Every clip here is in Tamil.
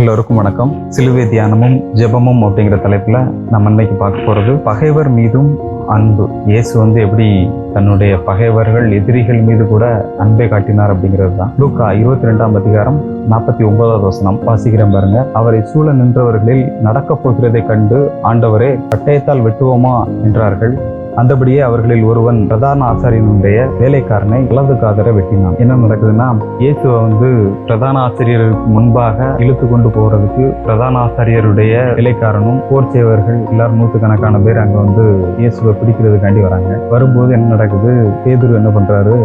எல்லோருக்கும் வணக்கம். சிலுவை தியானமும் ஜெபமும் அப்படிங்கிற தலைப்புல நம்ம இன்னைக்கு பார்க்க போறது பகைவர் மீதும் அன்பு. இயேசு எப்படி தன்னுடைய பகைவர்கள் எதிரிகள் மீது கூட அன்பை காட்டினார் அப்படிங்கிறது தான். லூக்கா 22ஆம் அதிகாரம் 49வது வசனம் வாசிக்கிறேன் பாருங்க. அவரை சூழ நின்றவர்களில் நடக்க போகிறதை கண்டு ஆண்டவரே பட்டயத்தால் வெட்டுவோமா என்றார்கள். அந்தபடியே அவர்களில் ஒருவன் பிரதான ஆசாரியனுடைய வேலைக்காரனை வலது காதரை வெட்டினான். என்ன நடக்குதுன்னா, இயேசுவை பிரதான ஆசிரியருக்கு முன்பாக இழுத்து கொண்டு போறதுக்கு பிரதான ஆசாரியருடைய வேலைக்காரனும் போர் செய்வர்கள் எல்லாரும் நூற்றுக்கணக்கான பேர் அங்க இயேசுவை பிடிக்கிறதுக்காண்டி வராங்க. வரும்போது என்ன நடக்குது, பேதுரு என்ன பண்றாரு,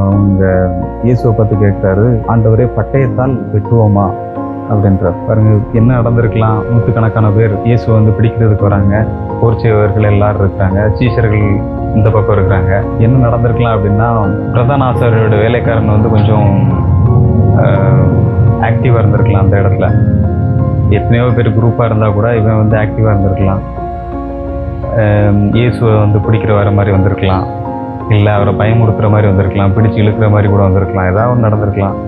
அவங்க இயேசுவை பார்த்து கேட்கிறாரு, ஆண்டவரே பட்டயத்தால் வெட்டுவோமா அப்படின்றார். பாருங்க, என்ன நடந்திருக்கலாம். நூற்றுக்கணக்கான பேர் இயேசுவை பிடிக்கிறதுக்கு வராங்க. போர் செய்வர்கள் எல்லாரும் இருக்கிறாங்க, சீஷர்கள் இந்த பக்கம் இருக்கிறாங்க. என்ன நடந்திருக்கலாம் அப்படின்னா, பிரதான ஆசிரியரோட வேலைக்காரன் கொஞ்சம் ஆக்டிவா இருந்திருக்கலாம். அந்த இடத்துல எத்தனையோ பேர் குரூப்பா இருந்தா கூட இவன் ஆக்டிவா இருந்திருக்கலாம். இயேசுவை பிடிக்கிற வர மாதிரி வந்திருக்கலாம், இல்லை அவரை பயமுறுத்துற மாதிரி வந்திருக்கலாம், பிடிச்சு இழுக்கிற மாதிரி கூட வந்திருக்கலாம், ஏதாவது நடந்திருக்கலாம்.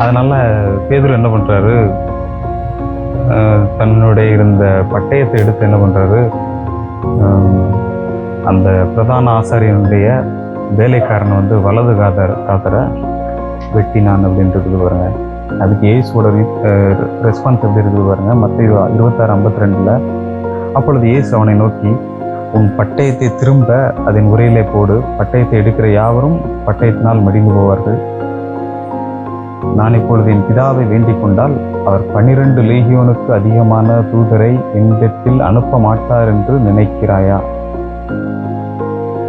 அதனால பேதுரு என்ன பண்றாரு, தன்னுடைய இருந்த பட்டயத்தை எடுத்து என்ன பண்றாரு, அந்த பிரதான ஆசாரியனுடைய வேலைக்காரன் வலது காதரை வெட்டினான் அப்படின்றது பாருங்க. அதுக்கு இயேசுவோட ரெஸ்பான்ஸ் எப்படி இருக்குது பாருங்க. மத்தேயு 26:52 அப்பொழுது இயேசு அவனை நோக்கி, உன் பட்டயத்தை திரும்ப அதன் உரையிலே போடு, பட்டயத்தை எடுக்கிற யாவரும் பட்டயத்தினால் மடிந்து போவார்கள். நான் இப்பொழுது என் பிதாவை வேண்டிக் கொண்டால் அவர் 12 லேகியோனுக்கு அதிகமான தூதரை என்னிடத்தில் அனுப்ப மாட்டார் என்று நினைக்கிறாயா?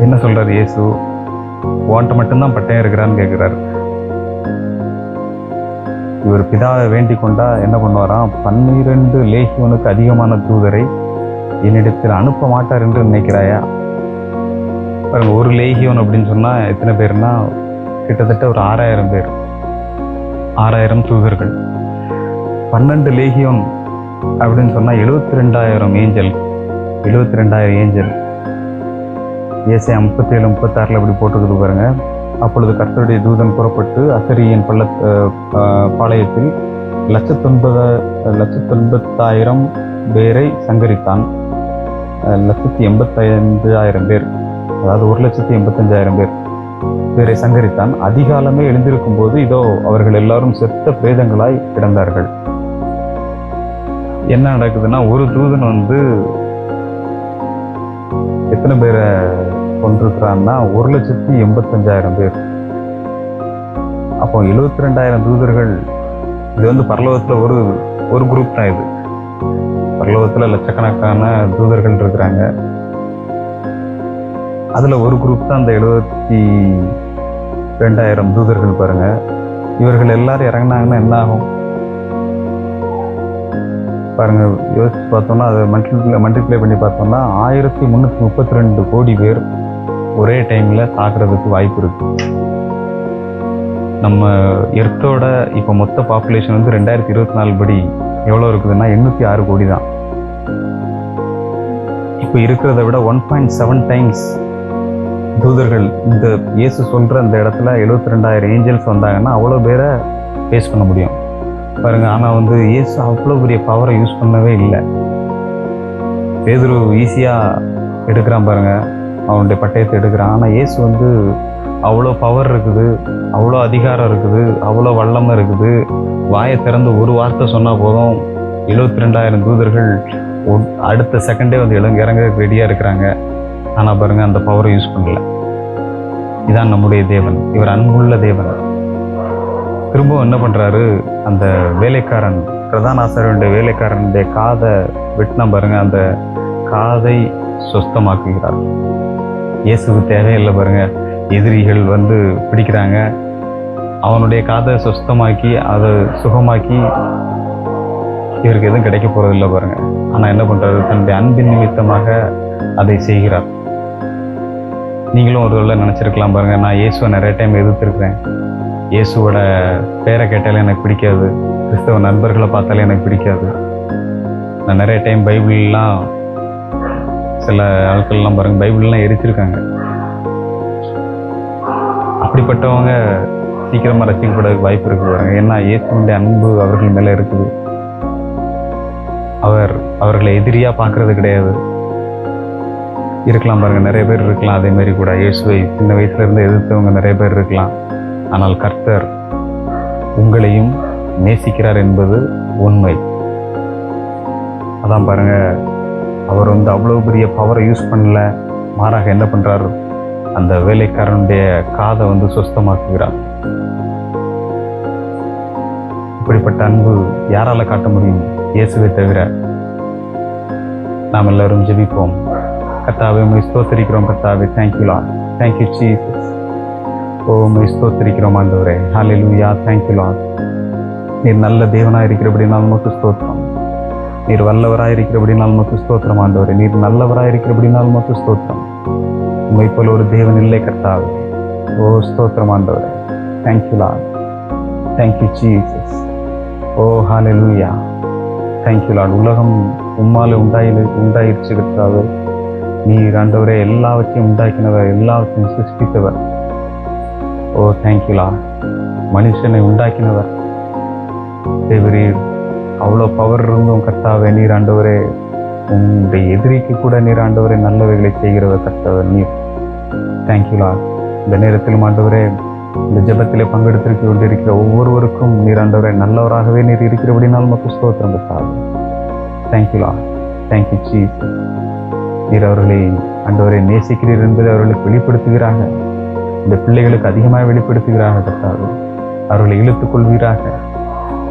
என்ன சொல்றாரு இயேசு? உன்கிட்ட மட்டும்தான் பட்டயம் இருக்கிறான்னு கேட்கிறாரு. இவர் பிதாவை வேண்டிக் கொண்டா என்ன பண்ணுவாராம், 12 லேகியோனுக்கு அதிகமான தூதரை என்னிடத்தில் அனுப்ப மாட்டார் என்று நினைக்கிறாயா? பாருங்க, ஒரு லேகியோன் அப்படின்னு சொன்னா எத்தனை பேர்னா, கிட்டத்தட்ட ஒரு 6000 பேர், 6000 தூதர்கள். 12 லேகியோன் அப்படின்னு சொன்னா 72,000 ஏஞ்சல், 72,000 ஏஞ்சல். ஏசாயா 37:36 அப்படி போட்டுருக்குது பாருங்க. அப்பொழுது கர்த்தருடைய தூதன் புறப்பட்டு அசரியன் பாளையத்தில் 1,90,000 பேரை சங்கரித்தான். 1,85,000 பேர், அதாவது 1,85,000 பேரை சங்கரித்தான். அதிகாலமே எழுந்திருக்கும் போது இதோ அவர்கள் எல்லாரும் செத்த பிரேதங்களாய் கிடந்தார்கள். என்ன நடக்குதுன்னா, ஒரு தூதன் எத்தனை பேரை கொண்டிருக்கிறான்னா 1,85,000 பேர். அப்போ 72,000 தூதர்கள். இது பரலோகத்துல ஒரு குரூப் தான். இது பரலோகத்துல லட்சக்கணக்கான தூதர்கள் இருக்கிறாங்க. அதுல ஒரு குரூப் தான் அந்த 72,000 தூதர்கள். பாருங்க, இவர்கள் எல்லாரும் இறங்கினாங்கன்னா என்ன ஆகும் பாருங்க. யோசிச்சு பார்த்தோம்னா, அதை மல்டிப்ளை பண்ணி பார்த்தோம்னா 1332 கோடி பேர் ஒரே டைம்ல தாக்குறதுக்கு வாய்ப்பு இருக்கு. நம்ம எர்த்தோட இப்போ மொத்த பாப்புலேஷன் 2024 படி எவ்வளோ இருக்குதுன்னா 806 கோடி தான். இப்போ இருக்கிறத விட 1.7 டைம்ஸ் தூதர்கள். இந்த இயேசு சொல்ற அந்த இடத்துல 72,000 ஏஞ்சல்ஸ் வந்தாங்கன்னா அவ்வளோ பேரை ஃபேஸ் பண்ண முடியும் பாருங்க. ஆனால் இயேசு அவ்வளோ பெரிய பவரை யூஸ் பண்ணவே இல்லை. பேதுரு ஈஸியா எடுக்கிறான் பாருங்க, அவனுடைய பட்டயத்தை எடுக்கிறான். ஆனால் இயேசு அவ்வளோ பவர் இருக்குது, அவ்வளோ அதிகாரம் இருக்குது, அவ்வளோ வல்லமை இருக்குது. வாயை திறந்து ஒரு வார்த்தை சொன்னா போதும், 72,000 தூதர்கள் அடுத்த செகண்டே இறங்க ரெடியா இருக்கிறாங்க. ஆனா பாருங்க, அந்த பவரை யூஸ் பண்ணல. இதான் நம்முடைய தேவன். இவர் அன்புள்ள தேவன். திரும்பவும் என்ன பண்றாரு, அந்த வேலைக்காரன், பிரதான ஆசாரியனுடைய வேலைக்காரனுடைய காதை வெட்டினா பாருங்க, அந்த காதை சுத்தமாக்குகிறார். இயேசுக்கு தேவையில்லை பாருங்க, எதிரிகள் பிடிக்கிறாங்க, அவனுடைய காதை சுத்தமாக்கி அதை சுகமாக்கி இவருக்கு எதுவும் கிடைக்க போறதில்லை பாருங்க. ஆனா என்ன பண்றாரு, தன்னுடைய அன்பின் நிமித்தமாக அதை செய்கிறார். நீங்களும் ஒருவேளை நினைச்சிருக்கலாம் பாருங்க, நான் இயேசுவை நிறைய டைம் எதிர்த்திருக்கிறேன், இயேசுவோட பேரை கேட்டாலே எனக்கு பிடிக்காது, கிறிஸ்தவ நண்பர்களை பார்த்தாலே எனக்கு பிடிக்காது, நான் நிறைய டைம் பைபிள்லாம், சில ஆட்கள்லாம் பாருங்க பைபிள்லாம் எரிச்சிருக்காங்க. அப்படிப்பட்டவங்க சீக்கிரமா ரசிக்கப்பட வாய்ப்பு இருக்கு பாருங்க. ஏன்னா இயேசுடைய அன்பு அவர்கள் மேல இருக்குது. அவர்களை எதிரியாக பார்க்கறது கிடையாது. இருக்கலாம் பாருங்கள், நிறைய பேர் இருக்கலாம் அதே மாதிரி கூட. இயேசுவை சின்ன வயசுலேருந்து எதிர்த்தவங்க நிறைய பேர் இருக்கலாம். ஆனால் கர்த்தர் உங்களையும் நேசிக்கிறார் என்பது உண்மை. அதான் பாருங்க, அவர் அவ்வளோ பெரிய பவரை யூஸ் பண்ணல, மாறாக என்ன பண்ணுறாரு, அந்த வேலைக்காரனுடைய காதை சுஸ்தமாக்குகிறார். இப்படிப்பட்ட அன்பு யாரால காட்ட முடியும்? இயேசுவை தவிர. நாம் எல்லாரும் ஜெபிப்போம். கர்த்தாவே, உம்மை ஸ்தோத்திரிக்கிறோம். கர்த்தாவே, தேங்க்யூ லார்ட், தேங்க்யூ ஜீசஸ். உம்மை ஸ்தோத்திரிக்கிறோம் ஆண்டவரே. ஹல்லேலூயா, தேங்க்யூ லார்ட். நீர் நல்ல தேவனாக இருக்கிறபடினால் உமக்கு ஸ்தோத்திரம். நீர் வல்லவராக இருக்கிறபடினால் உமக்கு ஸ்தோத்திரம் ஆண்டவரே. நீர் நல்லவராக இருக்கிறபடினால் உமக்கு ஸ்தோத்திரம். உம்மை போல ஒரு தேவன் இல்லை கர்த்தாவே. ஓ ஸ்தோத்திரம் ஆண்டவரே. Thank you Lord, thank you Jesus. ஓ ஹல்லேலூயா, தேங்க்யூ லார்ட். உலகம் உம்மாலே உண்டாயிருச்சு கர்த்தாவே. நீர் ஆண்டவரே எல்லாவற்றையும் உண்டாக்கினவர், எல்லாவற்றையும் சிருஷ்டித்தவர். ஓ தேங்க்யூ லார்ட். மனுஷனை உண்டாக்கினவர் தேவரீர். அவ்வளோ பவர் இருந்தும் கர்த்தாவே, நீர் ஆண்டவரே உங்களுடைய எதிரிக்கு கூட நீர் ஆண்டவரே நல்லவைகளை செய்கிறவர் கர்த்தாவே நீர். Thank you Lord. இந்த நேரத்திலும் ஆண்டவரே, இந்த ஜெபத்திலே பங்கெடுத்திருக்க கொண்டிருக்கிற ஒவ்வொருவருக்கும் நீர் ஆண்டவரே நல்லவராகவே நீர் இருக்கிறபடினால் உமக்கு ஸ்தோத்திரம் கர்த்தாவே. Thank you Lord, thank you Jesus. நீர் அவர்களை ஆண்டவரை நேசிக்கிறீர் என்பதை அவர்களுக்கு வெளிப்படுத்துகிறாக. இந்த பிள்ளைகளுக்கு அதிகமாக வெளிப்படுத்துகிறாக கர்த்தாவே. அவர்களை இழுத்துக் கொள்வீராக.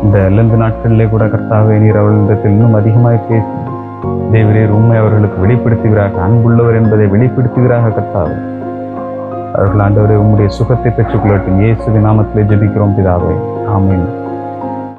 இந்த லெந்து நாட்களிலே கூட கர்த்தாவே, நீர் அவர்களிடத்தில் இன்னும் அதிகமாக பேசி தேவரீர் உண்மை அவர்களுக்கு வெளிப்படுத்துகிறாக. அன்புள்ளவர் என்பதை வெளிப்படுத்துகிறாக கர்த்தாவே. அவர்கள் ஆண்டவரே உம்முடைய சுகத்தை பெற்றுக்கொள்ளட்டும். இயேசுவின் நாமத்திலே ஜெபிக்கிறோம் பிதாவே, ஆமென்.